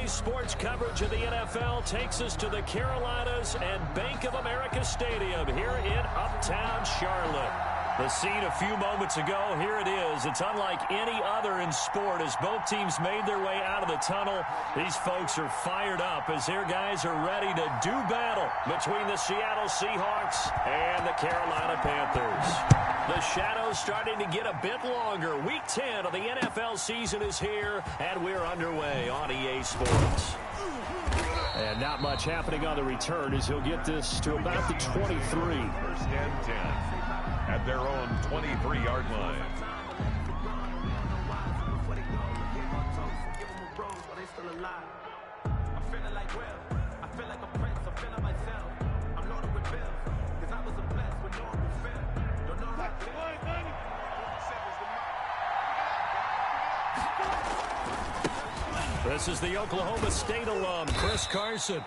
Today's sports coverage of the NFL takes us to the Carolinas and Bank of America Stadium here in Uptown Charlotte. The scene a few moments ago, here it is. It's unlike any other in sport as both teams made their way out of the tunnel. These folks are fired up as their guys are ready to do battle between the Seattle Seahawks and the Carolina Panthers. The shadows starting to get a bit longer. Week 10 of the NFL season is here, and we're underway on EA Sports. And not much happening on the return as he'll get this to about the 23. First and 10 at their own 23-yard line. This is the Oklahoma State alum, Chris Carson.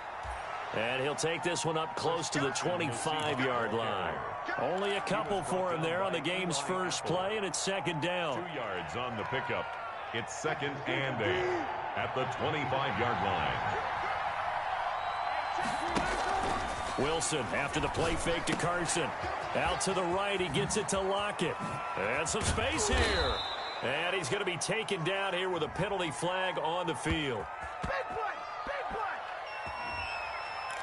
And he'll take this one up close to the 25-yard line. Only a couple for him there on the game's first play, and it's second down. 2 yards on the pickup. It's second and 8 at the 25-yard line. Wilson after the play fake to Carson. Out to the right, he gets it to Lockett. And some space here. And he's going to be taken down here with a penalty flag on the field.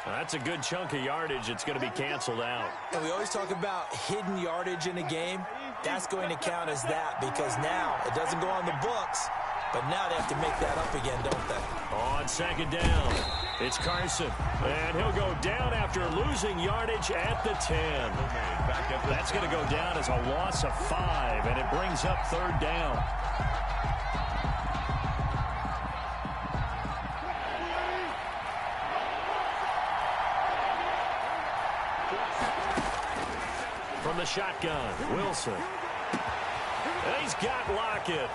That's a good chunk of yardage. It's going to be canceled out. And we always talk about hidden yardage in a game. That's going to count as that because now it doesn't go on the books, but now they have to make that up again, don't they? On second down, it's Carson. And he'll go down after losing yardage at the 10. That's going to go down as a loss of 5, and it brings up third down. From the shotgun, Wilson. And he's got Lockett.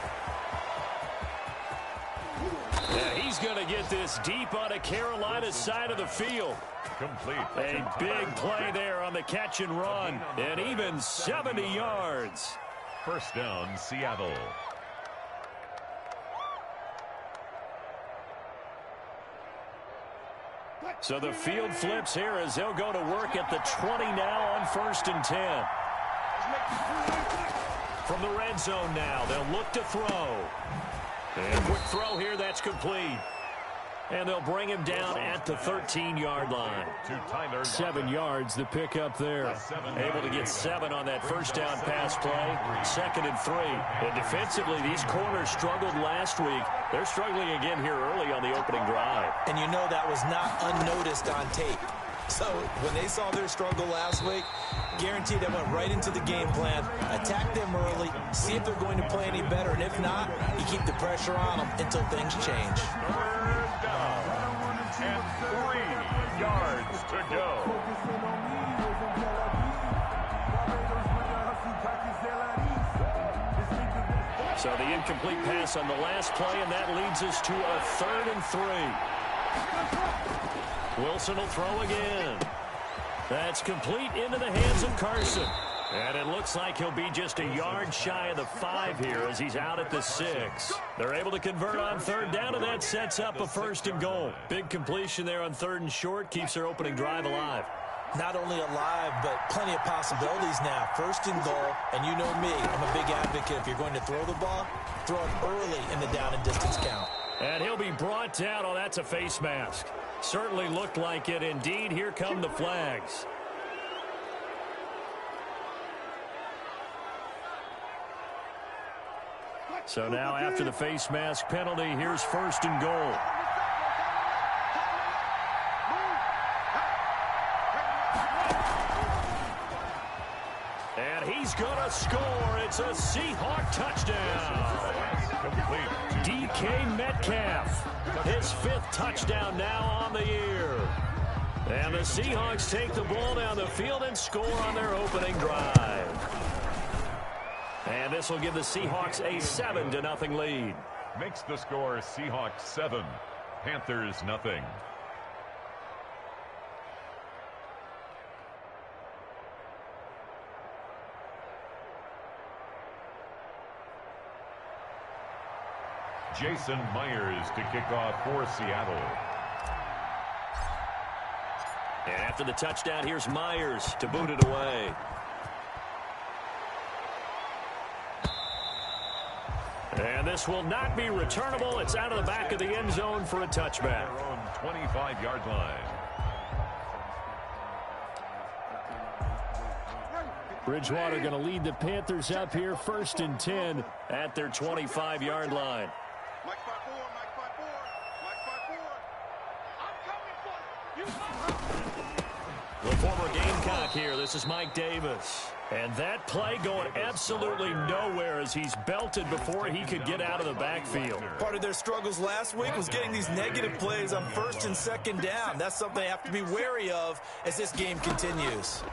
Yeah, he's going to get this deep on a Carolina's side of the field. Complete. A big play there on the catch and run. And even 70 yards. First down, Seattle. So the field flips here as they'll go to work at the 20 now on first and 10. From the red zone now, they'll look to throw. And quick throw here, that's complete. And they'll bring him down at the 13-yard line. 7 yards, the pickup there. Able to get 7 on that first down pass play. Second and 3. And defensively, these corners struggled last week. They're struggling again here early on the opening drive. And you know that was not unnoticed on tape. So when they saw their struggle last week, guaranteed they went right into the game plan, attack them early, see if they're going to play any better, and if not, you keep the pressure on them until things change. Third down and 3 yards to go. So the incomplete pass on the last play, and that leads us to a 3rd and 3. Wilson will throw again. That's complete into the hands of Carson. And it looks like he'll be just a yard shy of the 5 here as he's out at the 6. They're able to convert on third down, and that sets up a 1st and goal. Big completion there on 3rd and short, keeps their opening drive alive. Not only alive, but plenty of possibilities now. 1st and goal, and you know me, I'm a big advocate. If you're going to throw the ball, throw it early in the down and distance count. And he'll be brought down. Oh, that's a face mask. Certainly looked like it. Indeed, here come the flags. So now after the face mask penalty, here's 1st and goal. And he's going to score. It's a Seahawk touchdown. DK Metcalf, his 5th touchdown now on the year. And the Seahawks take the ball down the field and score on their opening drive. And this will give the Seahawks a 7-0 lead. Makes the score Seahawks 7, Panthers nothing. Jason Myers to kick off for Seattle. And after the touchdown, here's Myers to boot it away. And this will not be returnable. It's out of the back of the end zone for a touchback. Their own 25-yard line. Bridgewater going to lead the Panthers up here, 1st and 10 at their 25-yard line. The former Gamecock here. This is Mike Davis. And that play going absolutely nowhere as he's belted before he could get out of the backfield. Part of their struggles last week was getting these negative plays on 1st and 2nd down. That's something they have to be wary of as this game continues.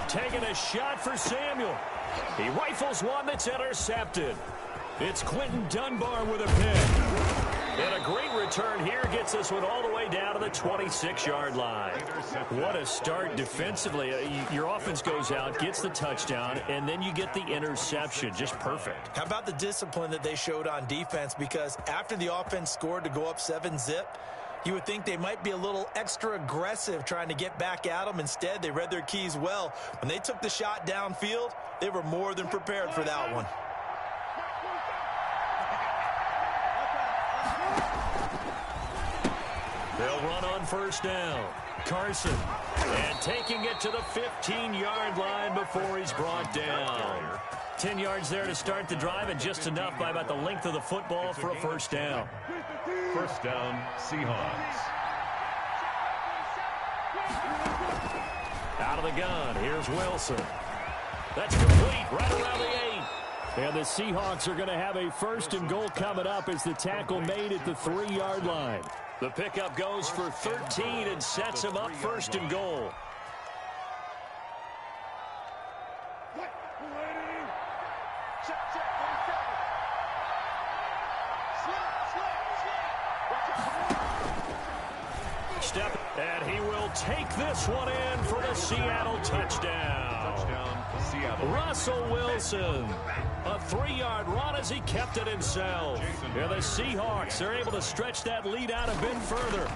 Taking a shot for Samuel. He rifles one that's intercepted. It's Quentin Dunbar with a pick. And a great return here gets this one all the way down to the 26-yard line. What a start defensively. Your offense goes out, gets the touchdown, and then you get the interception. Just perfect. How about the discipline that they showed on defense? Because after the offense scored to go up 7-zip, you would think they might be a little extra aggressive trying to get back at them. Instead, they read their keys well. When they took the shot downfield, they were more than prepared for that one. They'll run on 1st down. Carson. And taking it to the 15-yard line before he's brought down. 10 yards there to start the drive, and just enough by about the length of the football for a 1st down. 1st down, Seahawks. Out of the gun, here's Wilson. That's complete right around the 8. And the Seahawks are going to have a 1st and goal coming up as the tackle made at the 3-yard line. The pickup goes for 13 and sets him up 1st and goal. Step, and he will take this one in for the Seattle touchdown. Touchdown, Seattle. Russell Wilson. A 3-yard run as he kept it himself. And the Seahawks are able to stretch that lead out a bit further.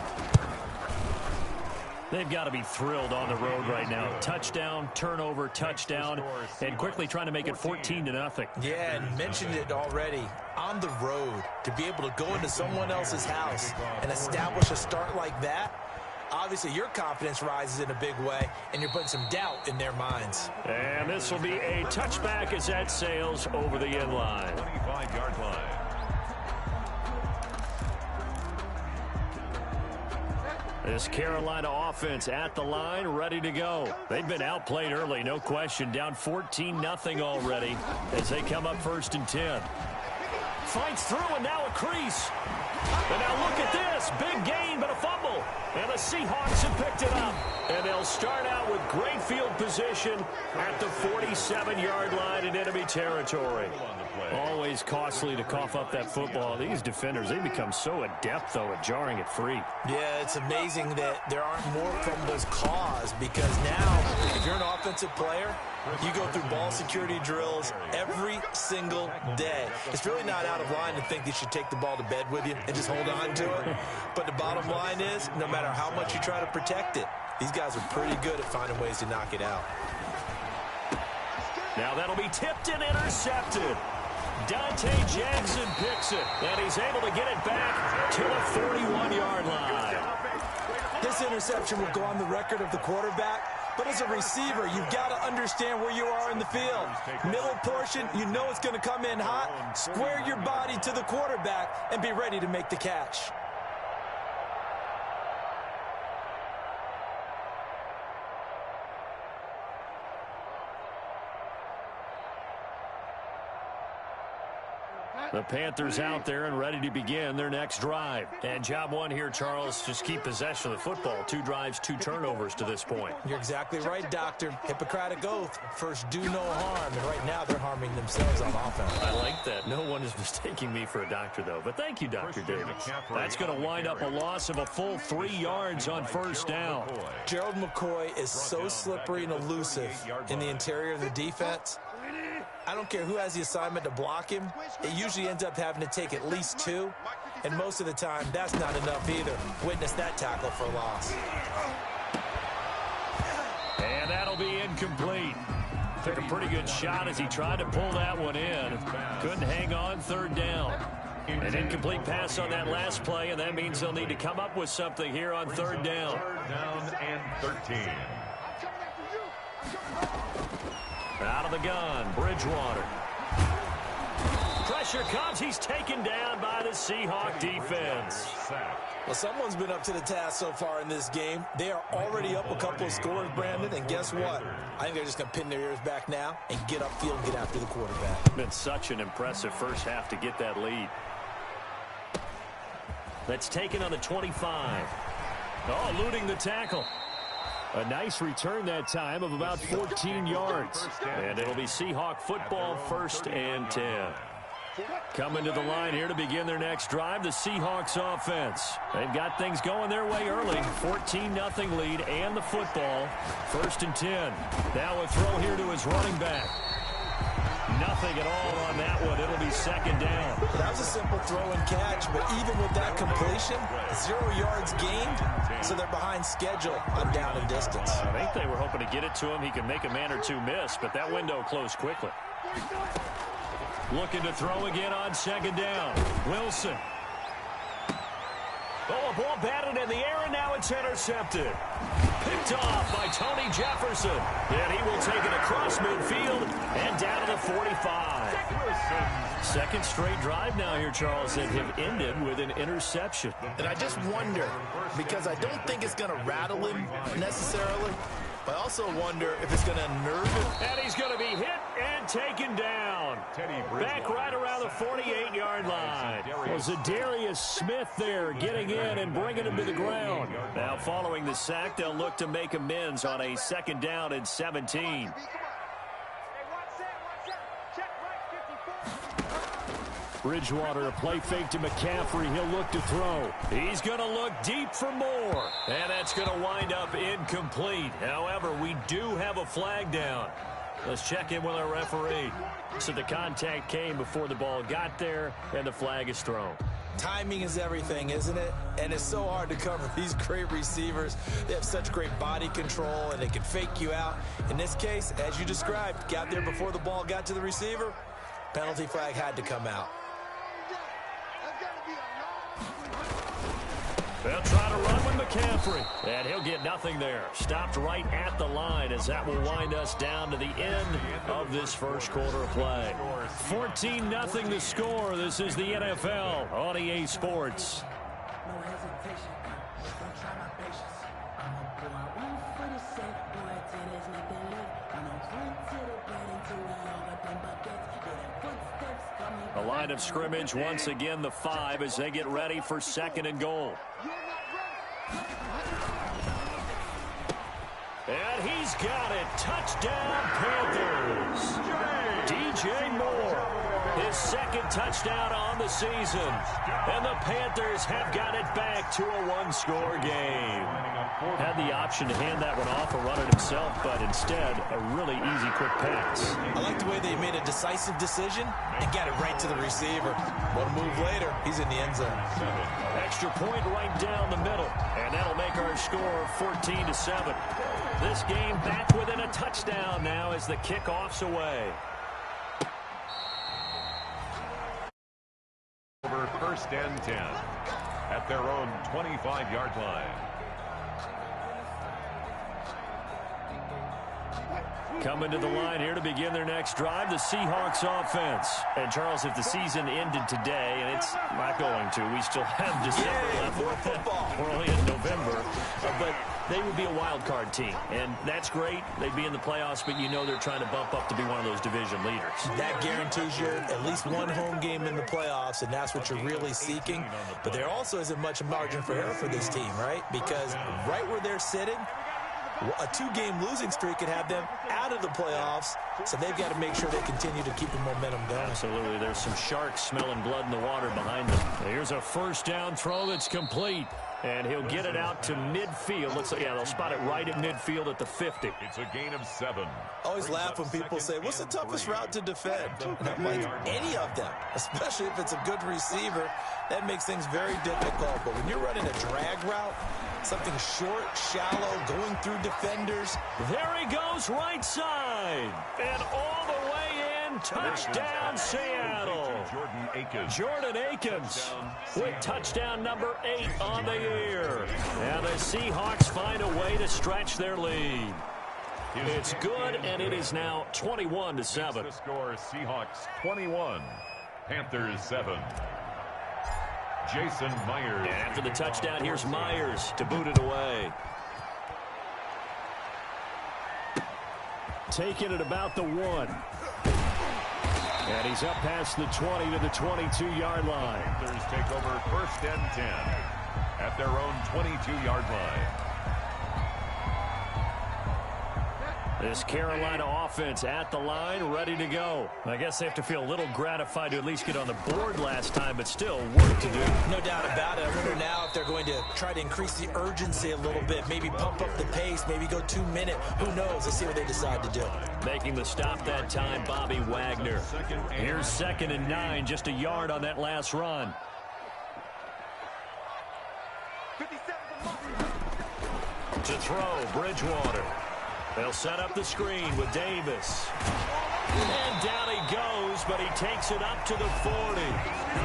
They've got to be thrilled on the road right now. Touchdown, turnover, touchdown, and quickly trying to make it 14-0. Yeah, and mentioned it already. On the road, to be able to go into someone else's house and establish a start like that, obviously your confidence rises in a big way, and you're putting some doubt in their minds. And this will be a touchback as that sails over the end line. 25-yard line. This Carolina offense at the line, ready to go. They've been outplayed early, no question. Down 14-0 already as they come up 1st and 10. Fights through, and now a crease. And now look at this. Big gain, but a fumble. And the Seahawks have picked it up. And they'll start out with great field position at the 47-yard line in enemy territory. Always costly to cough up that football. These defenders, they become so adept, though, at jarring it free. Yeah, it's amazing that there aren't more fumbles caused, because now, if you're an offensive player, you go through ball security drills every single day. It's really not out of line to think you should take the ball to bed with you and just hold on to it. But the bottom line is, no matter how much you try to protect it, these guys are pretty good at finding ways to knock it out. Now that'll be tipped and intercepted. Dante Jackson picks it, and he's able to get it back to the 41-yard line. This interception will go on the record of the quarterback, but as a receiver, you've got to understand where you are in the field. Middle portion, you know it's going to come in hot. Square your body to the quarterback and be ready to make the catch. The Panthers out there and ready to begin their next drive. And job one here, Charles, just keep possession of the football. 2 drives, 2 turnovers to this point. You're exactly right, Doctor. Hippocratic oath. First, do no harm. And right now, they're harming themselves on offense. I like that. No one is mistaking me for a doctor, though. But thank you, Dr. Davis. That's going to wind up a loss of a full 3 yards on 1st down. Gerald McCoy is so slippery and elusive in the interior of the defense. I don't care who has the assignment to block him. It usually ends up having to take at least 2. And most of the time, that's not enough either. Witness that tackle for loss. And that'll be incomplete. Took a pretty good shot as he tried to pull that one in. Couldn't hang on, 3rd down. An incomplete pass on that last play, and that means they'll need to come up with something here on 3rd down. 3rd down and 13. Out of the gun, Bridgewater. Pressure comes. He's taken down by the Seahawk defense. Well, someone's been up to the task so far in this game. They are already up a couple of scores, Brandon, and guess what? I think they're just going to pin their ears back now and get upfield and get after the quarterback. Been such an impressive first half to get that lead. That's taken on the 25. Oh, eluding the tackle. A nice return that time of about 14 yards. And it'll be Seahawk football, 1st and 10. Coming to the line here to begin their next drive, the Seahawks offense. They've got things going their way early. 14-0 lead and the football. 1st and 10. Now a throw here to his running back. Nothing at all on that one. It'll be 2nd down. That was a simple throw and catch, but even with that completion, 0 yards gained, so they're behind schedule on down and distance. I think they were hoping to get it to him. He could make a man or two miss, but that window closed quickly. Looking to throw again on 2nd down. Wilson. Oh, a ball batted in the air, and now it's intercepted. Picked off by Tony Jefferson. And he will take it across midfield and down to the 45. 2nd straight drive now here, Charles, that have ended with an interception. And I just wonder, because I don't think it's going to rattle him necessarily, but I also wonder if it's going to nerve him. And he's going to be hit and taken down. Back right around the 48-yard line. Was Zadarius Smith there getting in and bringing him to the ground. Now following the sack, they'll look to make amends on a 2nd down and 17. Bridgewater, a play fake to McCaffrey. He'll look to throw. He's going to look deep for more. And that's going to wind up incomplete. However, we do have a flag down. Let's check in with our referee. So the contact came before the ball got there, and the flag is thrown. Timing is everything, isn't it? And it's so hard to cover these great receivers. They have such great body control, and they can fake you out. In this case, as you described, got there before the ball got to the receiver. Penalty flag had to come out. They'll try to run with McCaffrey, and he'll get nothing there. Stopped right at the line as that will wind us down to the end of this first quarter of play. 14-0 the score. This is the NFL on EA Sports. A line of scrimmage once again, the 5, as they get ready for 2nd and goal. And he's got it. Touchdown, Panthers. DJ Moore, his 2nd touchdown on the season. And the Panthers have got it back to a 1-score game. Had the option to hand that one off or run it himself, but instead, a really easy, quick pass. I like the way they made a decisive decision and got it right to the receiver. One move later, he's in the end zone. Extra point right down the middle, and that'll make our score 14-7. This game back within a touchdown now as the kickoff's away. Over 1st and 10 at their own 25-yard line. Coming to the line here to begin their next drive, the Seahawks offense. And, Charles, if the season ended today, and it's not going to, we still have December left. More football. We're only in November. But they would be a wild card team, and that's great. They'd be in the playoffs, but you know they're trying to bump up to be one of those division leaders. That guarantees you at least one home game in the playoffs, and that's what you're really seeking. But there also isn't much margin for error for this team, right? Because right where they're sitting, a 2-game losing streak could have them out of the playoffs, so they've got to make sure they continue to keep the momentum going. Absolutely. There's some sharks smelling blood in the water behind them. Here's a 1st down throw that's complete. And he'll get it out to midfield. Looks like, yeah, they'll spot it right at midfield at the 50. It's a gain of 7. I always laugh when people say, what's the toughest route to defend? And I'm like, any of them, especially if it's a good receiver. That makes things very difficult. But when you're running a drag route, something short, shallow, going through defenders. There he goes, right side. And all the way in, touchdown Seattle. Jordan Akins with touchdown number 8 on the year. And the Seahawks find a way to stretch their lead. It's good, and it is now 21-7. The score, Seahawks 21, Panthers 7. Jason Myers. And after the touchdown, here's Myers to boot it away. Taking it about the 1. And he's up past the 20 to the 22-yard line. Panthers take over 1st and 10 at their own 22-yard line. This Carolina offense at the line, ready to go. I guess they have to feel a little gratified to at least get on the board last time, but still work to do. No doubt about it. I wonder now if they're going to try to increase the urgency a little bit, maybe pump up the pace, maybe go 2-minute. Who knows? Let's see what they decide to do. Making the stop that time, Bobby Wagner. Here's 2nd and 9, just a yard on that last run. To throw, Bridgewater. They'll set up the screen with Davis. And down he goes, but he takes it up to the 40.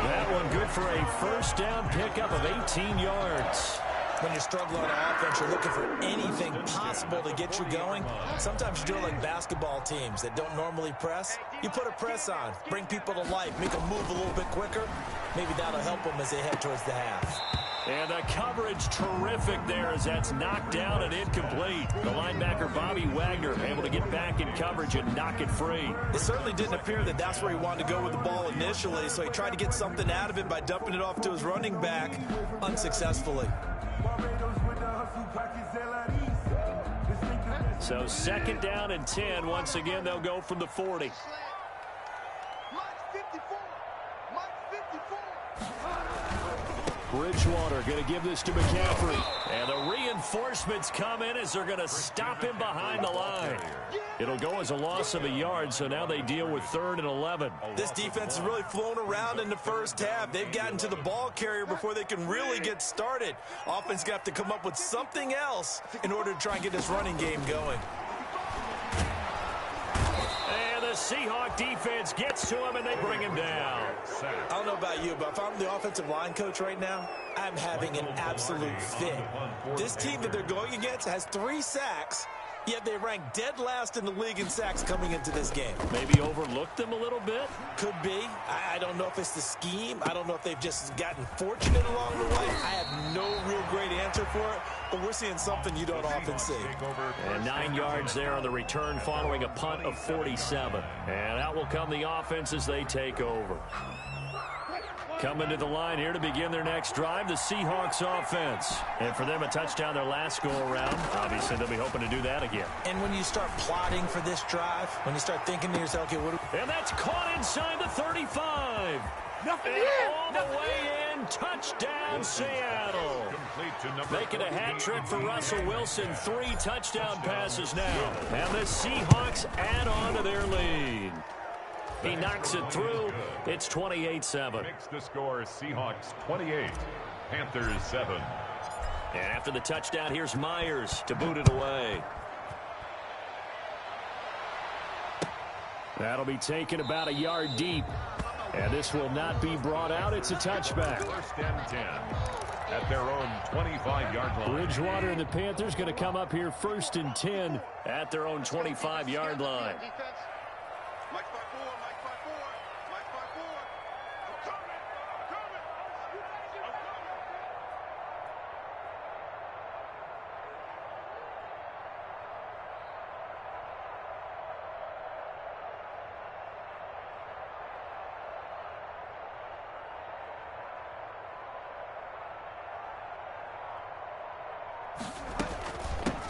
That one good for a first down pickup of 18 yards. When you're struggling on offense, you're looking for anything possible to get you going. Sometimes you do it like basketball teams that don't normally press. You put a press on, bring people to life, make them move a little bit quicker. Maybe that'll help them as they head towards the half. And the coverage terrific there as that's knocked down and incomplete. The linebacker, Bobby Wagner, able to get back in coverage and knock it free. It certainly didn't appear that that's where he wanted to go with the ball initially, so he tried to get something out of it by dumping it off to his running back unsuccessfully. So 2nd down and 10. Once again, they'll go from the 40. Bridgewater going to give this to McCaffrey. And the reinforcements come in as they're going to stop him behind the line. It'll go as a loss of a yard, so now they deal with 3rd and 11. This defense has really flown around in the first half. They've gotten to the ball carrier before they can really get started. Offense going to have to come up with something else in order to try and get this running game going. The Seahawk defense gets to him, and they bring him down. I don't know about you, but if I'm the offensive line coach right now, I'm having an absolute fit. This team that they're going against has 3 sacks, yet they rank dead last in the league in sacks coming into this game. Maybe overlooked them a little bit? Could be. I don't know if it's the scheme. I don't know if they've just gotten fortunate along the way. I have no real great answer for it, but we're seeing something you don't often see. And 9 yards there on the return following a punt of 47. And out will come the offense as they take over. Coming to the line here to begin their next drive, the Seahawks offense. And for them, a touchdown their last go-around. Obviously, they'll be hoping to do that again. And when you start plotting for this drive, when you start thinking to yourself, okay, and that's caught inside the 35. Nothing all the way in. Touchdown, Seattle. Making a hat trick for Russell Wilson. 3 touchdown passes now. And the Seahawks add on to their lead. He knocks it through. It's 28-7. Makes the score Seahawks 28, Panthers 7. And after the touchdown, here's Myers to boot it away. That'll be taken about a yard deep. And this will not be brought out. It's a touchback. 1st and 10 at their own 25-yard line. Bridgewater and the Panthers going to come up here 1st and 10 at their own 25-yard line.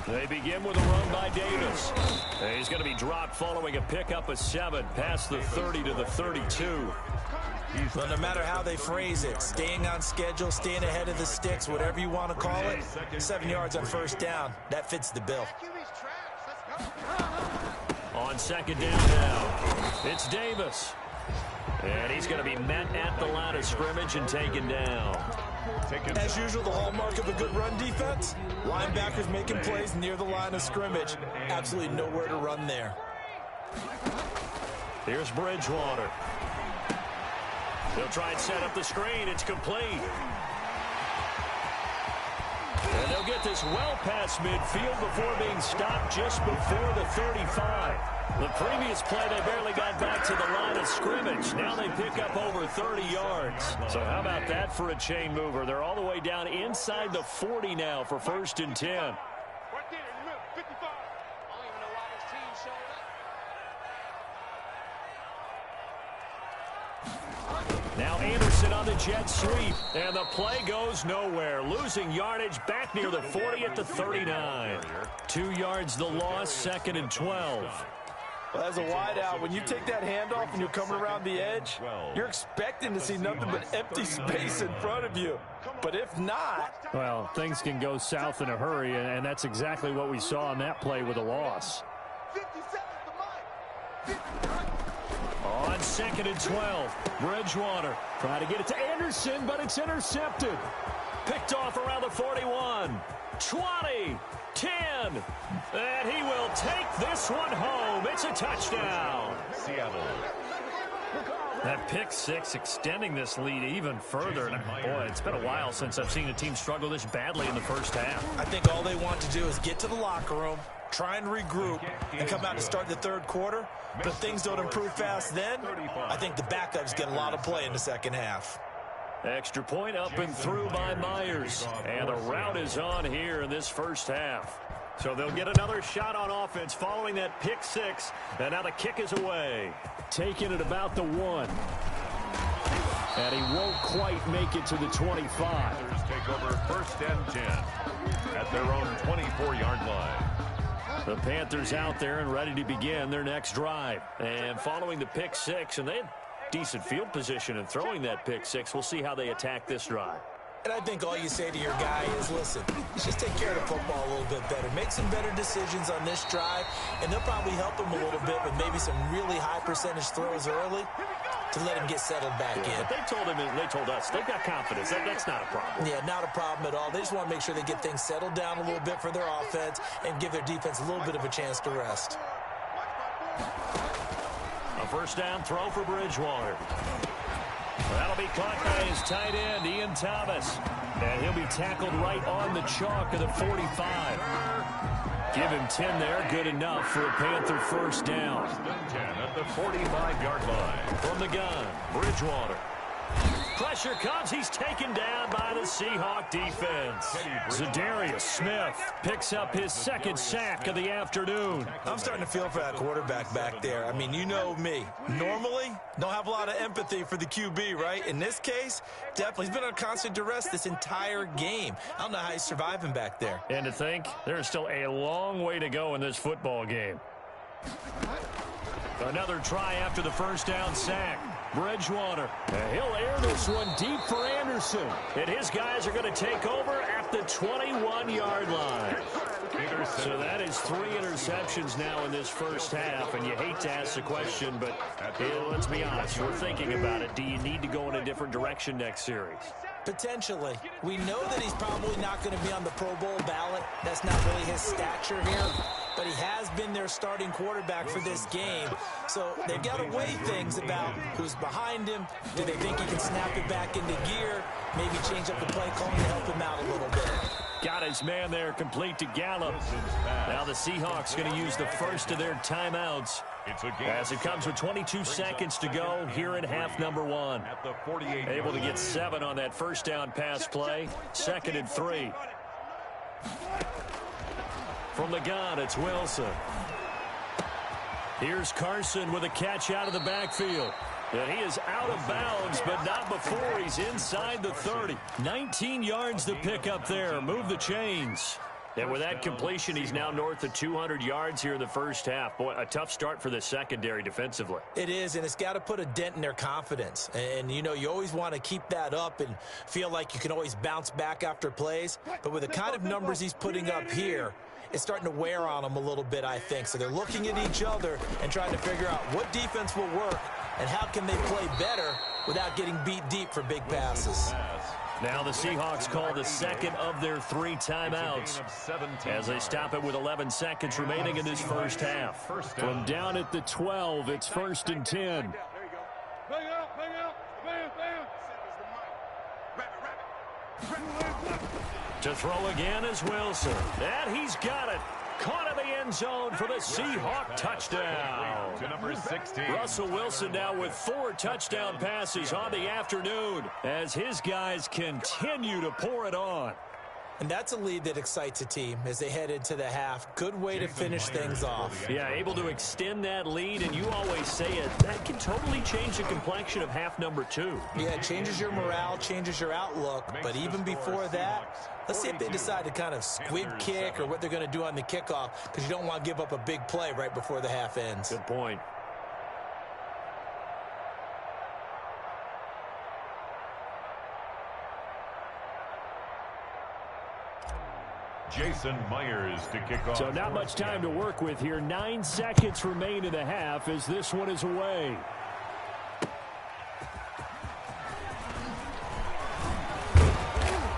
They begin with a run by Davis. He's going to be dropped following a pickup of 7 past the 30 to the 32. Well, no matter how they phrase it, staying on schedule, staying ahead of the sticks, whatever you want to call it, 7 yards on first down, that fits the bill. On second down now, it's Davis. And he's going to be met at the line of scrimmage and taken down. As usual, the hallmark of a good run defense, linebackers making plays near the line of scrimmage. Absolutely nowhere to run there. Here's Bridgewater. He'll try and set up the screen. It's complete. And they'll get this well past midfield before being stopped just before the 35. The previous play, they barely got back to the line of scrimmage. Now they pick up over 30 yards. So how about that for a chain mover? They're all the way down inside the 40 now for 1st and 10. Now Anderson on the jet sweep, and the play goes nowhere. Losing yardage back near the 40 at the 39. 2 yards the loss, 2nd and 12. Well, as a wideout, when you take that handoff and you're coming around the edge, you're expecting to see nothing but empty space in front of you. But if not... Well, things can go south in a hurry, and that's exactly what we saw on that play with a loss. On 2nd and 12, Bridgewater trying to get it to Anderson, but it's intercepted. Picked off around the 41, 20, 10, and he will take this one home. It's a touchdown. Seattle. That pick six extending this lead even further. And boy, it's been a while since I've seen a team struggle this badly in the first half. I think all they want to do is get to the locker room, try and regroup, and come out to start the third quarter. But if things don't improve fast then, I think the backups get a lot of play in the second half. Extra point up and through by Myers. And the route is on here in this first half. So they'll get another shot on offense following that pick six. And now the kick is away. Taking it about the 1. And he won't quite make it to the 25. Take over 1st and 10 at their own 24-yard line. The Panthers out there and ready to begin their next drive. And following the pick six, and they had decent field position in throwing that pick six. We'll see how they attack this drive. And I think all you say to your guy is, listen, just take care of the football a little bit better. Make some better decisions on this drive, and they'll probably help him a little bit with maybe some really high percentage throws early to let him get settled back in. But they told him, and they told us, they've got confidence. That's not a problem. Yeah, not a problem at all. They just want to make sure they get things settled down a little bit for their offense and give their defense a little bit of a chance to rest. A first down throw for Bridgewater. That'll be caught by his tight end, Ian Thomas. And he'll be tackled right on the chalk of the 45. Give him 10 there, good enough for a Panther first down. 10 at the 45-yard line. From the gun, Bridgewater. Pressure comes. He's taken down by the Seahawk defense. Zadarius Smith picks up his second sack of the afternoon. I'm starting to feel for that quarterback back there. I mean, you know me. Normally, don't have a lot of empathy for the QB, right? In this case, definitely. He's been on constant duress this entire game. I don't know how he's surviving back there. And to think, there's still a long way to go in this football game. Another try after the first down sack. Bridgewater. He'll air this one deep for Anderson. And his guys are going to take over at the 21-yard line. So that is 3 interceptions now in this first half. And you hate to ask the question, but let's be honest. We're thinking about it. Do you need to go in a different direction next series? Potentially. We know that he's probably not going to be on the Pro Bowl ballot. That's not really his stature here. But he has been their starting quarterback for this game. So they've got to weigh things about who's behind him. Do they think he can snap it back into gear? Maybe change up the play calling to help him out a little bit. Got his man there, complete to Gallup. Now the Seahawks going to use the first of their timeouts as it comes with 22 seconds to go here in half number 1. Able to get 7 on that first down pass play. 2nd and 3. From the gun, it's Wilson. Here's Carson with a catch out of the backfield. And he is out of bounds, but not before he's inside the 30. 19 yards to pick up there. Move the chains. And with that completion, he's now north of 200 yards here in the first half. Boy, a tough start for the secondary defensively. It is, and it's got to put a dent in their confidence. And, you know, you always want to keep that up and feel like you can always bounce back after plays. But with the kind of numbers he's putting up here, it's starting to wear on them a little bit, I think. So they're looking at each other and trying to figure out what defense will work and how can they play better without getting beat deep for big passes. Now the Seahawks call the second of their 3 timeouts as they stop it with 11 seconds remaining in this first half. From down at the 12, it's 1st and 10. To throw again is Wilson. And he's got it. Caught in the end zone for the Seahawk touchdown. To number 16. Russell Wilson now with 4 touchdown passes on the afternoon as his guys continue to pour it on. And that's a lead that excites a team as they head into the half. Good way to finish things off. Yeah, able to extend that lead, and you always say it, that can totally change the complexion of half number 2. Yeah, it changes your morale, changes your outlook. But even before that, let's see if they decide to kind of squib kick or what they're going to do on the kickoff, because you don't want to give up a big play right before the half ends. Good point. Jason Myers to kick off. So not much time to work with here. 9 seconds remain in the half as this one is away.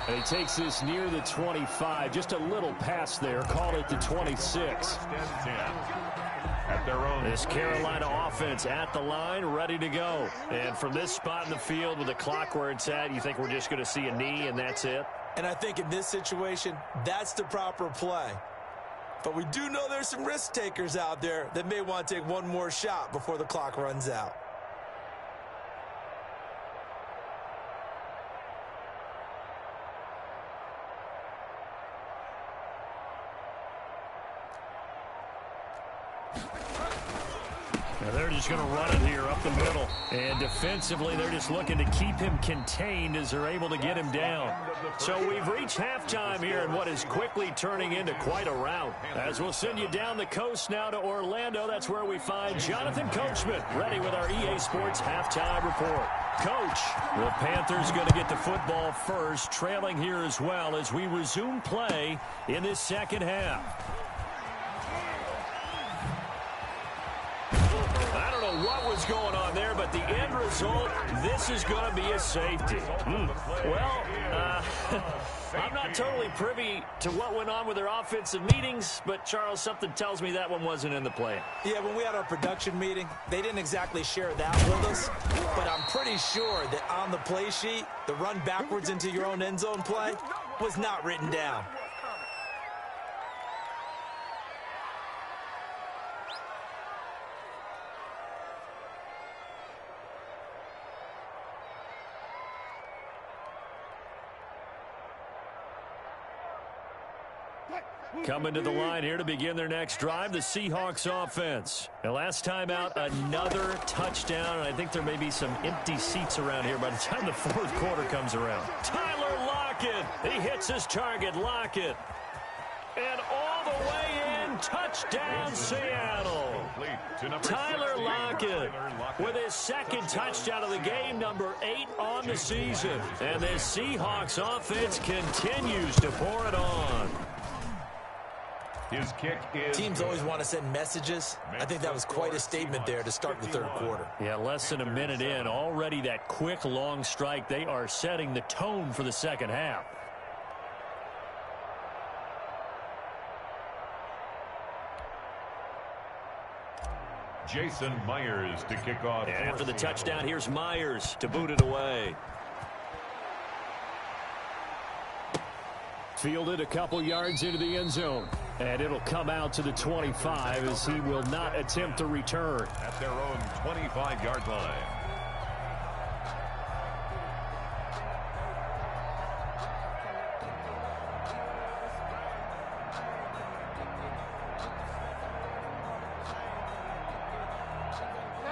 And he takes this near the 25. Just a little pass there. Call it the 26. At their own. This Carolina offense at the line, ready to go. And from this spot in the field with the clock where it's at, you think we're just going to see a knee and that's it? And I think in this situation, that's the proper play. But we do know there's some risk takers out there that may want to take one more shot before the clock runs out. Now they're just going to run it here up the middle. And defensively, they're just looking to keep him contained as they're able to get him down. So we've reached halftime here in what is quickly turning into quite a rout. As we'll send you down the coast now to Orlando, that's where we find Jonathan Coachman ready with our EA Sports halftime report. Coach, the Panthers going to get the football first, trailing here as well as we resume play in this second half. What was going on there, but the end result, this is going to be a safety. Well, I'm not totally privy to what went on with their offensive meetings, but Charles, something tells me that one wasn't in the plan. Yeah, when we had our production meeting, they didn't exactly share that with us, but I'm pretty sure that on the play sheet, the run backwards into your own end zone play was not written down. Coming to the line here to begin their next drive, the Seahawks offense. The last time out, another touchdown, and I think there may be some empty seats around here by the time the fourth quarter comes around. Tyler Lockett, he hits his target, Lockett. And all the way in, touchdown Seattle. Tyler Lockett with his second touchdown of the game, number 8 on the season. And this Seahawks offense continues to pour it on. His kick is Teams always want to send messages. I think that was quite a statement there to start the third quarter. Yeah, less than a minute in. Already that quick, long strike. They are setting the tone for the second half. Jason Myers to kick off. And after the touchdown, here's Myers to boot it away. Fielded a couple yards into the end zone. And it'll come out to the 25 as he will not attempt to return. At their own 25-yard line.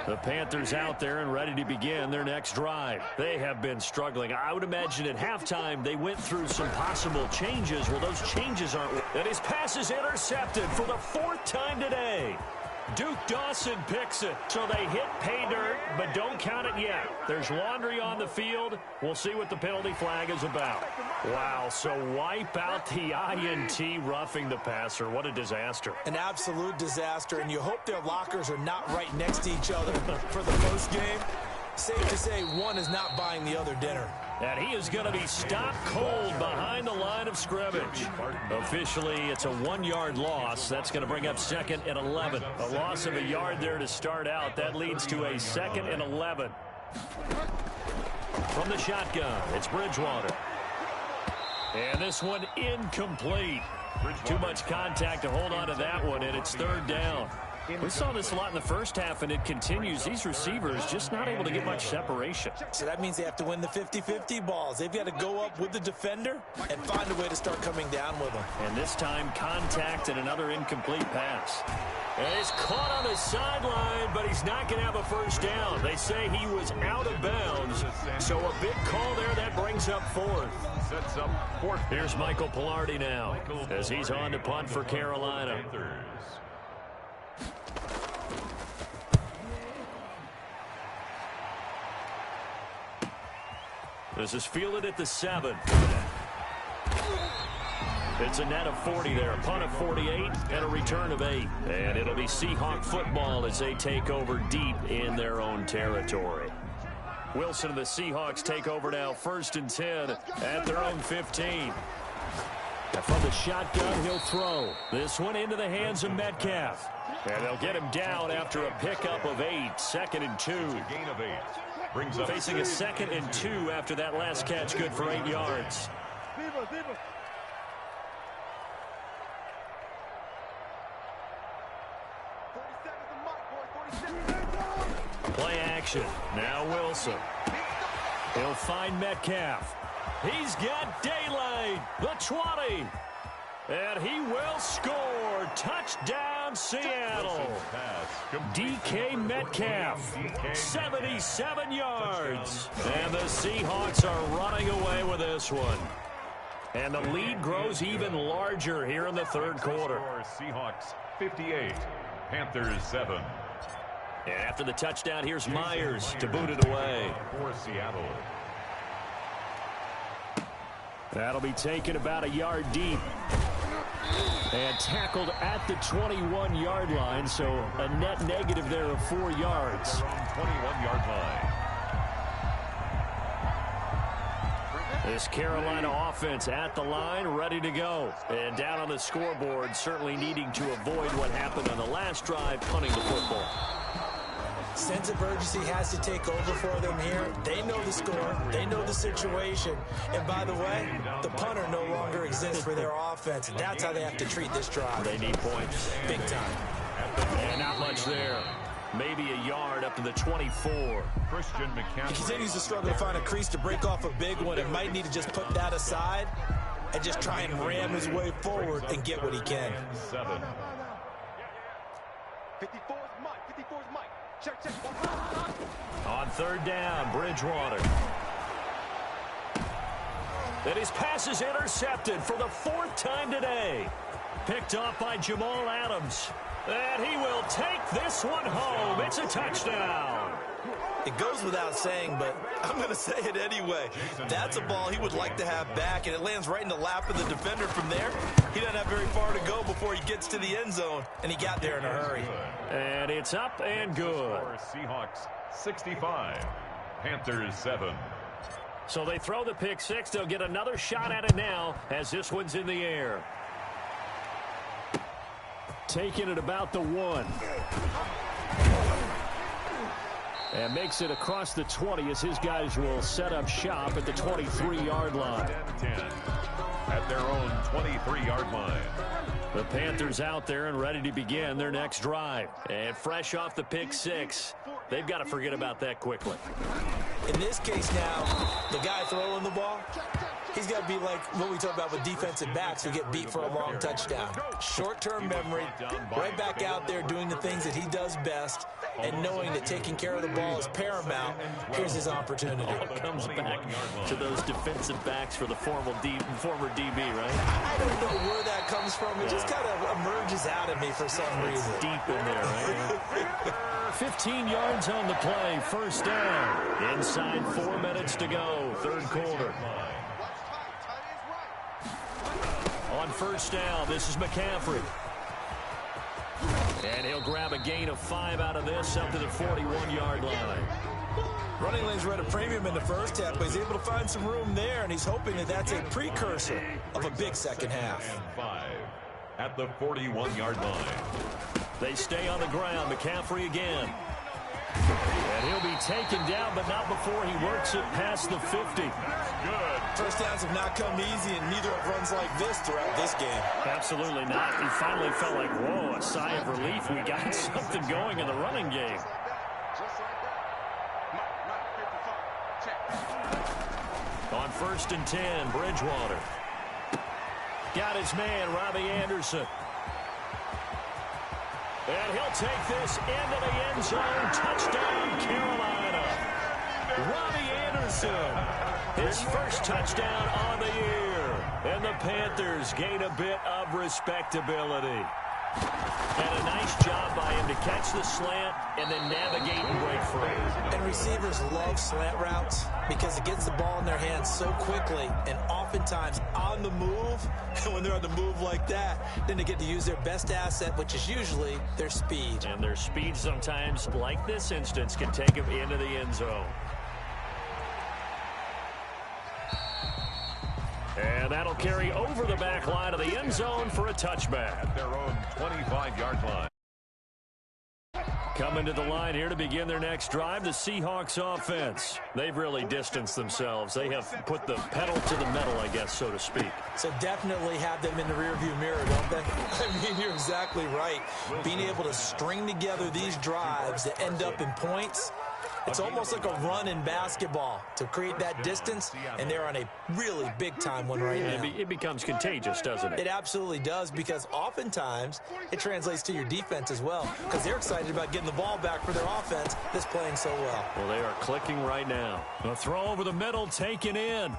The Panthers out there and ready to begin their next drive. They have been struggling. I would imagine at halftime they went through some possible changes. Well, those changes aren't. And his pass is intercepted for the 4th time today. Duke Dawson picks it. So they hit pay dirt, but don't count it yet. There's laundry on the field. We'll see what the penalty flag is about. Wow, so wipe out the INT, roughing the passer. What a disaster. An absolute disaster, and you hope their lockers are not right next to each other for the post game. Safe to say one is not buying the other dinner. And he is going to be stopped cold behind the line of scrimmage. Officially, it's a 1-yard loss. That's going to bring up 2nd and 11. A loss of a yard there to start out. That leads to a 2nd and 11. From the shotgun, it's Bridgewater. And this one incomplete. Too much contact to hold on to that one, and it's 3rd down. We saw this a lot in the first half, and it continues. These receivers just not able to get much separation. So that means they have to win the 50-50 balls. They've got to go up with the defender and find a way to start coming down with them. And this time, contact and another incomplete pass. And he's caught on the sideline, but he's not going to have a first down. They say he was out of bounds. So a big call there that brings up 4th. Sets up 4th. Here's Michael Pilardi now as he's on to punt for Carolina. This is fielded at the 7. It's a net of 40 there, a punt of 48, and a return of 8. And it'll be Seahawk football as they take over deep in their own territory. Wilson and the Seahawks take over now, 1st and 10 at their own 15. And from the shotgun, he'll throw. This one into the hands of Metcalf. And they'll get him down after a pickup of 8, 2nd and 2. Gain of 8. Brings up Facing a 2nd and 2 after that last catch, good for 8 yards. Play action. Now Wilson. He'll find Metcalf. He's got daylight. The 20. And he will score. Touchdown, Seattle. DK Metcalf, 77 yards. And the Seahawks are running away with this one. And the lead grows even larger here in the 3rd quarter. Seahawks 58, Panthers 7. And after the touchdown, here's Myers to boot it away. For Seattle. That'll be taken about a yard deep. And tackled at the 21-yard line, so a net negative there of 4 yards. 21-yard line. This Carolina offense at the line, ready to go. And down on the scoreboard, certainly needing to avoid what happened on the last drive, punting the football. Sense of urgency has to take over for them here. They know the score. They know the situation. And by the way, the punter no longer exists for their offense. And that's how they have to treat this drive. They need points. Big time. And not much there. Maybe a yard up to the 24. Christian McCaffrey. He continues to struggle to find a crease to break off a big one and might need to just put that aside and just try and ram his way forward and get what he can. 7. 54's Mike. 54's Mike. Check. On 3rd down, Bridgewater. And his pass is intercepted for the 4th time today. Picked off by Jamal Adams. And he will take this one home. It's a touchdown. It goes without saying, but I'm going to say it anyway. That's a ball he would like to have back, and it lands right in the lap of the defender from there. He doesn't have very far to go before he gets to the end zone, and he got there in a hurry. And it's up and good. Seahawks 65, Panthers 7. So they throw the pick 6. They'll get another shot at it now as this one's in the air. Taking it about the 1. And makes it across the 20 as his guys will set up shop at the 23-yard line. 10 at their own 23-yard line. The Panthers out there and ready to begin their next drive. And fresh off the pick 6, they've got to forget about that quickly. In this case now, the guy throwing the ball, He's got to be like what we talk about with defensive backs who get beat for a long touchdown. Short-term memory, right back out there doing the things that he does best, and knowing that taking care of the ball is paramount. Here's his opportunity. All comes back to those defensive backs for the former DB, right? I don't know where that comes from. It just kind of emerges out of me for some reason. Deep in there, right? 15 yards on the play, first down. Inside 4 minutes to go, third quarter. On first down, this is McCaffrey. And he'll grab a gain of 5 out of this up to the 41-yard line. Running lanes were at a premium in the first half, but he's able to find some room there, and he's hoping that that's a precursor of a big second half. And 5 at the 41-yard line. They stay on the ground. McCaffrey again. And he'll be taken down, but not before he works it past the 50. Good. First downs have not come easy, and neither have runs like this throughout this game. Absolutely not. He finally felt like, whoa, a sigh of relief. We got something going in the running game. On first and 10, Bridgewater. Got his man, Robbie Anderson. And he'll take this into the end zone. Touchdown, Carolina. Robbie Anderson, his first touchdown on the year. And the Panthers gain a bit of respectability. And a nice job by him to catch the slant and then navigate and break free. And receivers love slant routes because it gets the ball in their hands so quickly and oftentimes on the move. And when they're on the move like that, then they get to use their best asset, which is usually their speed. And their speed sometimes, like this instance, can take them into the end zone. And that'll carry over the back line of the end zone for a touchback. At their own 25-yard line. Coming to the line here to begin their next drive, the Seahawks offense. They've really distanced themselves. They have put the pedal to the metal, I guess, so to speak. So definitely have them in the rearview mirror, don't they? I mean, you're exactly right. Being able to string together these drives that end up in points, it's almost like a run in basketball to create that distance, and they're on a really big-time one right now. It becomes contagious, doesn't it? It absolutely does, because oftentimes it translates to your defense as well, because they're excited about getting the ball back for their offense that's playing so well. Well, they are clicking right now. A throw over the middle taken in.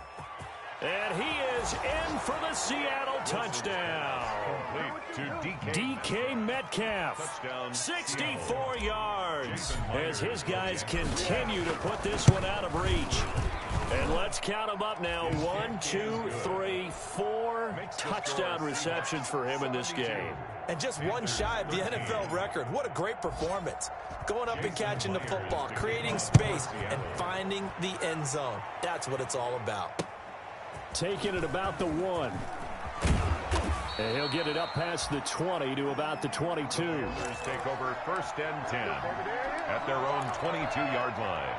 And he is in for the Seattle touchdown. To DK Metcalf, 64 yards, as his guys continue to put this one out of reach. And let's count them up now. 1, 2, 3, 4 touchdown receptions for him in this game. And just one shy of the NFL record. What a great performance. Going up and catching the football, creating space, and finding the end zone. That's what it's all about. Taking it about the 1. And he'll get it up past the 20 to about the 22. Take over first and 10 at their own 22-yard line.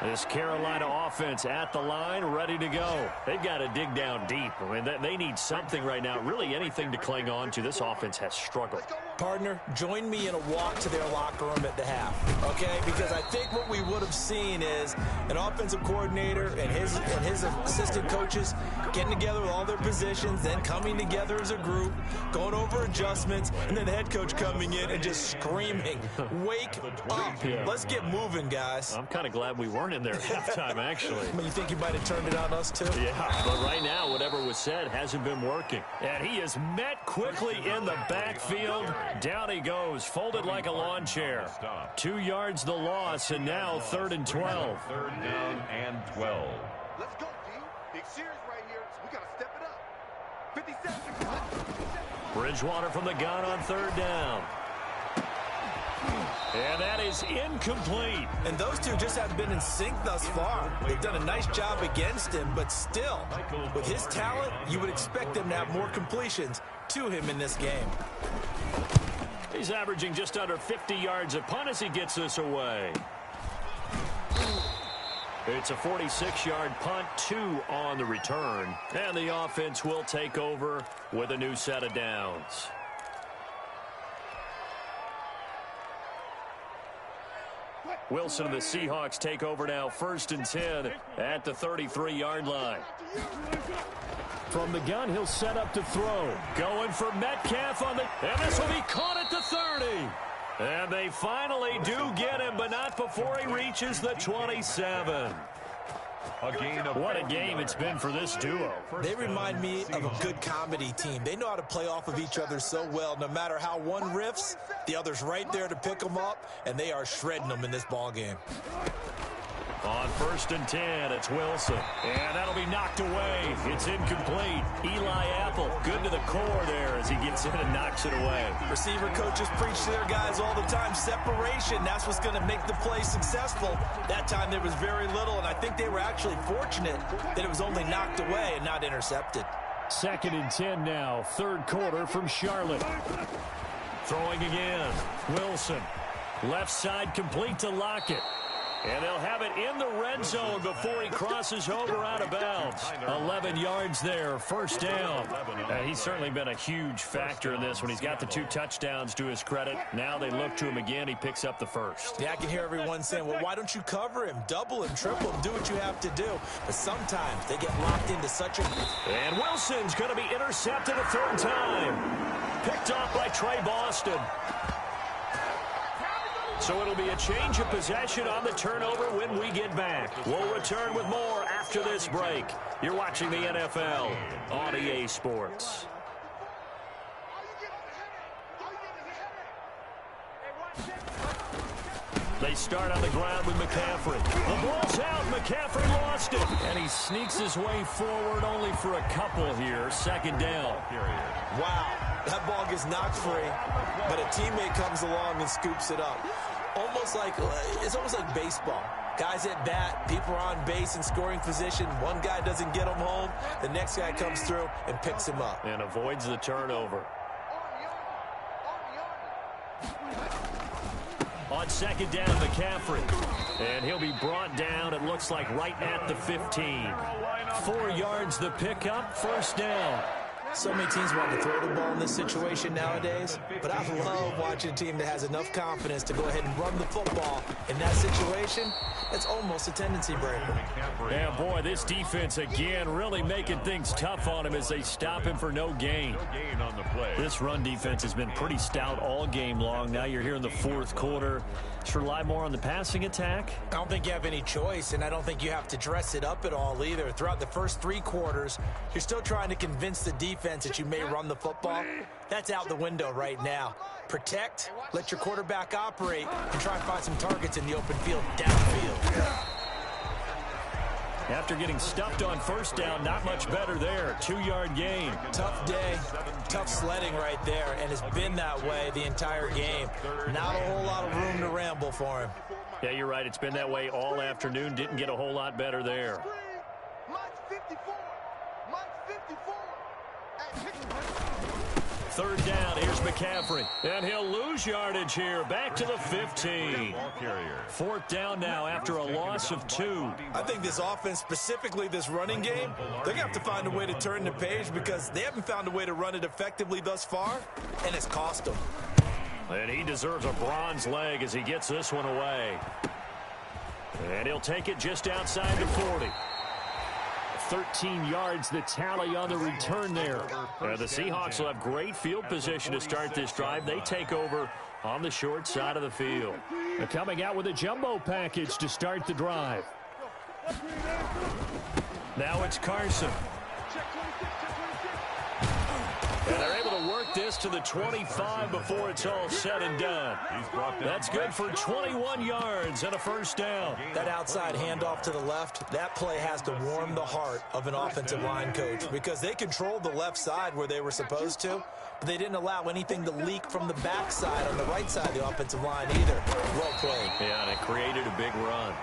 This Carolina offense at the line, ready to go. They've got to dig down deep. I mean, they need something right now, really anything to cling on to. This offense has struggled. Partner, join me in a walk to their locker room at the half, okay? Because I think what we would have seen is an offensive coordinator and his assistant coaches getting together with all their positions, then coming together as a group, going over adjustments, and then the head coach coming in and just screaming, wake up. Yeah. Let's get moving, guys. I'm kind of glad we weren't in there at halftime, actually. I mean, you think you might have turned it on us, too? Yeah, but right now, whatever was said hasn't been working. And he is met quickly in the backfield. Down he goes, folded like a lawn chair. 2 yards the loss, and now 3rd and 12. 3rd down and 12. Let's go, D. Big series right here, so we got to step it up. 50 seconds. Bridgewater from the gun on 3rd down. And that is incomplete. And those two just haven't been in sync thus far. They've done a nice job against him, but still, with his talent, you would expect them to have more completions to him in this game. He's averaging just under 50 yards a punt as he gets this away. It's a 46-yard punt, 2 on the return. And the offense will take over with a new set of downs. Wilson and the Seahawks take over now, 1st and 10 at the 33-yard line. From the gun, he'll set up to throw. Going for Metcalf on the... And this will be caught at the 30. And they finally do get him, but not before he reaches the 27. What a game it's been for this duo. They remind me of a good comedy team. They know how to play off of each other so well. No matter how one riffs, the other's right there to pick them up, and they are shredding them in this ball game. On 1st and 10, it's Wilson. And that'll be knocked away. It's incomplete. Eli Apple, good to the core there as he gets in and knocks it away. Receiver coaches preach to their guys all the time. Separation, that's what's going to make the play successful. That time there was very little, and I think they were actually fortunate that it was only knocked away and not intercepted. 2nd and 10 now, 3rd quarter from Charlotte. Throwing again. Wilson. Left side complete to Lockett. And they'll have it in the red zone before he crosses over out of bounds. 11 yards there, 1st down. He's certainly been a huge factor in this when he's got the 2 touchdowns to his credit. Now they look to him again. He picks up the 1st. Yeah, I can hear everyone saying, well, why don't you cover him? Double him, triple him, do what you have to do. But sometimes they get locked into such a... And Wilson's going to be intercepted a 3rd time. Picked off by Trey Boston. So it'll be a change of possession on the turnover when we get back. We'll return with more after this break. You're watching the NFL on EA Sports. They start on the ground with McCaffrey. The ball's out. McCaffrey lost it. And he sneaks his way forward only for a couple here. 2nd down. Wow, that ball gets knocked free, but a teammate comes along and scoops it up. It's almost like baseball. Guys at bat, people are on base in scoring position. One guy doesn't get him home. The next guy comes through and picks him up. And avoids the turnover. On 2nd down, McCaffrey. And he'll be brought down, it looks like, right at the 15. 4 yards the pickup, 1st down. So many teams want to throw the ball in this situation nowadays, but I love watching a team that has enough confidence to go ahead and run the football. In that situation, it's almost a tendency breaker. Yeah, boy, this defense again really making things tough on him as they stop him for no gain. This run defense has been pretty stout all game long. Now you're here in the 4th quarter. Should rely more on the passing attack? I don't think you have any choice, and I don't think you have to dress it up at all either. Throughout the first 3 quarters, you're still trying to convince the defense that you may run the football. That's out the window right now. Protect, let your quarterback operate, and try and find some targets in the open field downfield. After getting stuffed on 1st down, not much better there. 2-yard gain. Tough day, tough sledding right there, and it's been that way the entire game. Not a whole lot of room to ramble for him. Yeah, you're right. It's been that way all afternoon. Didn't get a whole lot better there. 3rd down, here's McCaffrey. And he'll lose yardage here. Back to the 15. 4th down now after a loss of 2. I think this offense, specifically this running game, they're going to have to find a way to turn the page because they haven't found a way to run it effectively thus far, and it's cost them. And he deserves a bronze leg as he gets this one away. And he'll take it just outside the 40. 13 yards the tally on the return there. The Seahawks will have great field position to start this drive. They take over on the short side of the field. They're coming out with a jumbo package to start the drive. Now it's Carson. And they're able to work this to the 25 before it's all said and done. That's good for 21 yards and a 1st down. That outside handoff to the left, that play has to warm the heart of an offensive line coach because they controlled the left side where they were supposed to, but they didn't allow anything to leak from the backside on the right side of the offensive line either. Well played. Yeah, and it created a big run.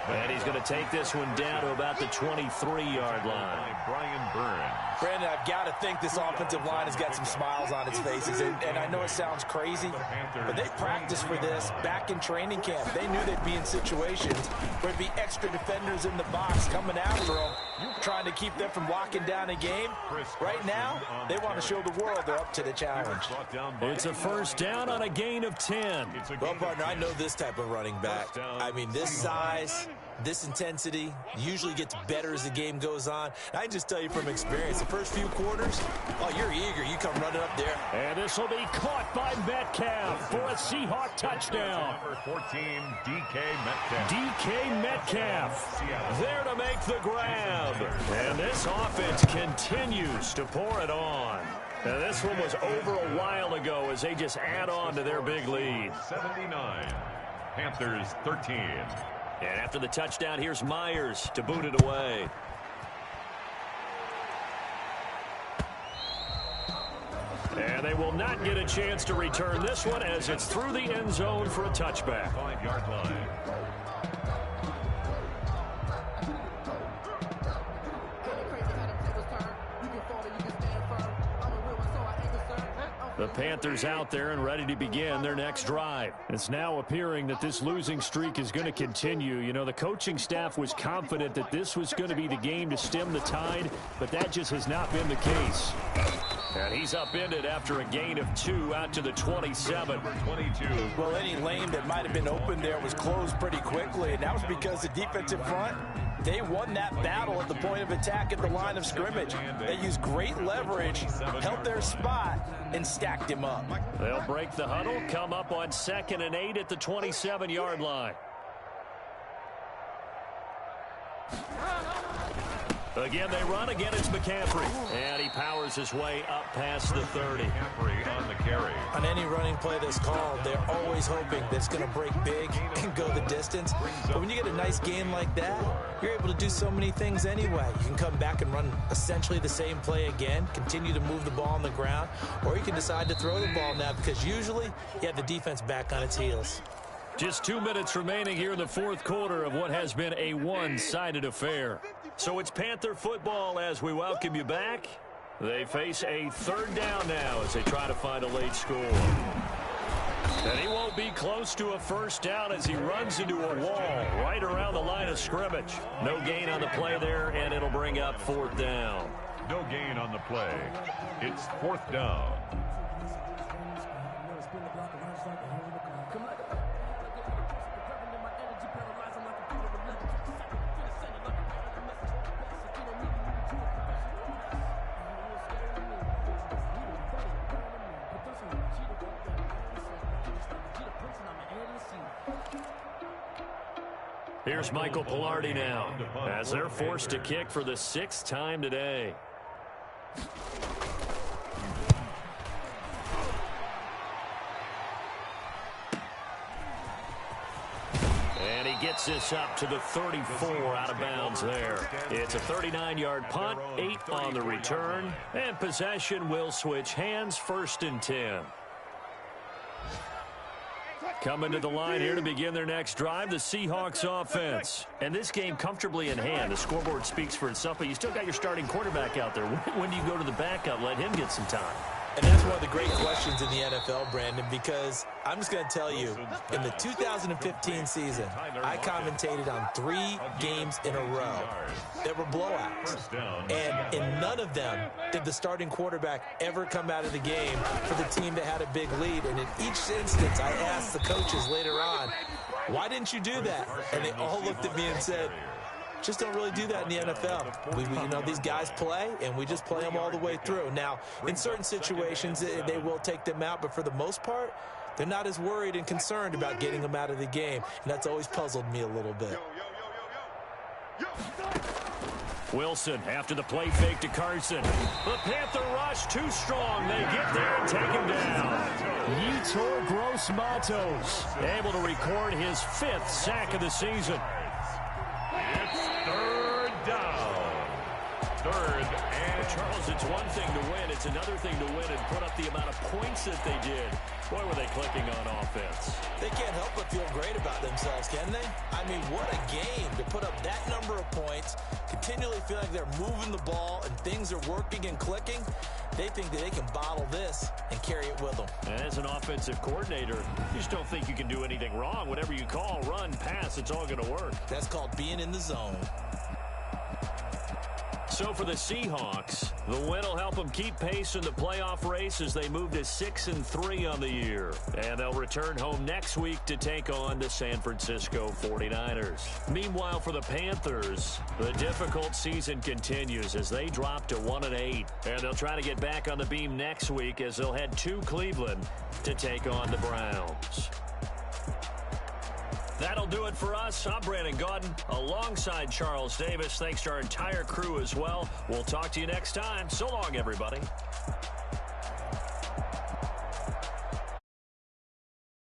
And he's going to take this one down to about the 23-yard line. Brian Burns. Brandon, I've got to think this offensive line has got some smiles on its faces. And I know it sounds crazy, but they practiced for this back in training camp. They knew they'd be in situations where there'd be extra defenders in the box coming after them, trying to keep them from locking down a game. Right now, they want to show the world they're up to the challenge. It's a first down on a gain of 10. Well, partner, I know this type of running back. I mean, this size, this intensity usually gets better as the game goes on. I can just tell you from experience, the first few quarters, oh, you're eager. You come running up there. And this will be caught by Metcalf for a Seahawk touchdown. Number 14, DK Metcalf. DK Metcalf there to make the grab. And this offense continues to pour it on. Now, this one was over a while ago as they just add on to their big lead. 79, Panthers 13. And after the touchdown, here's Myers to boot it away. And they will not get a chance to return this one as it's through the end zone for a touchback. 5-yard line. The Panthers out there and ready to begin their next drive. It's now appearing that this losing streak is going to continue. You know, the coaching staff was confident that this was going to be the game to stem the tide, but that just has not been the case. And he's upended after a gain of 2 out to the 27. 22. Well, any lane that might have been open there was closed pretty quickly, and that was because the defensive front, they won that battle at the point of attack at the line of scrimmage. They used great leverage, held their spot, and stacked him up. They'll break the huddle, come up on 2nd and 8 at the 27-yard line. Again, they run. Again, it's McCaffrey. And he powers his way up past the 30. McCaffrey on the carry. On any running play that's called, they're always hoping that it's going to break big and go the distance. But when you get a nice gain like that, you're able to do so many things anyway. You can come back and run essentially the same play again, continue to move the ball on the ground, or you can decide to throw the ball now because usually you have the defense back on its heels. Just 2 minutes remaining here in the fourth quarter of what has been a one-sided affair. So it's Panther football as we welcome you back. They face a third down now as they try to find a late score. And he won't be close to a first down as he runs into a wall right around the line of scrimmage. No gain on the play there, and it'll bring up 4th down. No gain on the play. It's 4th down. Here's Michael Pilardi now as they're forced to kick for the 6th time today. And he gets this up to the 34 out of bounds there. It's a 39-yard punt, 8 on the return, and possession will switch hands, 1st and 10. Coming to the line here to begin their next drive, the Seahawks offense. And this game comfortably in hand. The scoreboard speaks for itself, but you still got your starting quarterback out there. When do you go to the backup? Let him get some time. And that's one of the great questions in the NFL, Brandon, because I'm just going to tell you, in the 2015 season, I commentated on 3 games in a row that were blowouts. And in none of them did the starting quarterback ever come out of the game for the team that had a big lead. And in each instance, I asked the coaches later on, why didn't you do that? And they all looked at me and said, just don't really do that in the NFL. You know, these guys play, and we just play them all the way through. Now, in certain situations, they will take them out, but for the most part, they're not as worried and concerned about getting them out of the game, and that's always puzzled me a little bit. Wilson after the play fake to Carson. The Panther rush too strong. They get there and take him down. Yetur Gross-Matos able to record his 5th sack of the season. It's 3rd down. 3rd and Charles, it's one thing to win. It's another thing to win and put up the amount of points that they did. Boy, were they clicking on offense. They can't help but feel great about themselves, can they? I mean, what a game to put up that number of points, continually feel like they're moving the ball and things are working and clicking, they think that they can bottle this and carry it with them. And as an offensive coordinator, you just don't think you can do anything wrong. Whatever you call, run, pass, it's all going to work. That's called being in the zone. So for the Seahawks, the win will help them keep pace in the playoff race as they move to 6-3 on the year. And they'll return home next week to take on the San Francisco 49ers. Meanwhile, for the Panthers, the difficult season continues as they drop to 1-8. And they'll try to get back on the beam next week as they'll head to Cleveland to take on the Browns. That'll do it for us. I'm Brandon Gaudin alongside Charles Davis. Thanks to our entire crew as well. We'll talk to you next time. So long, everybody.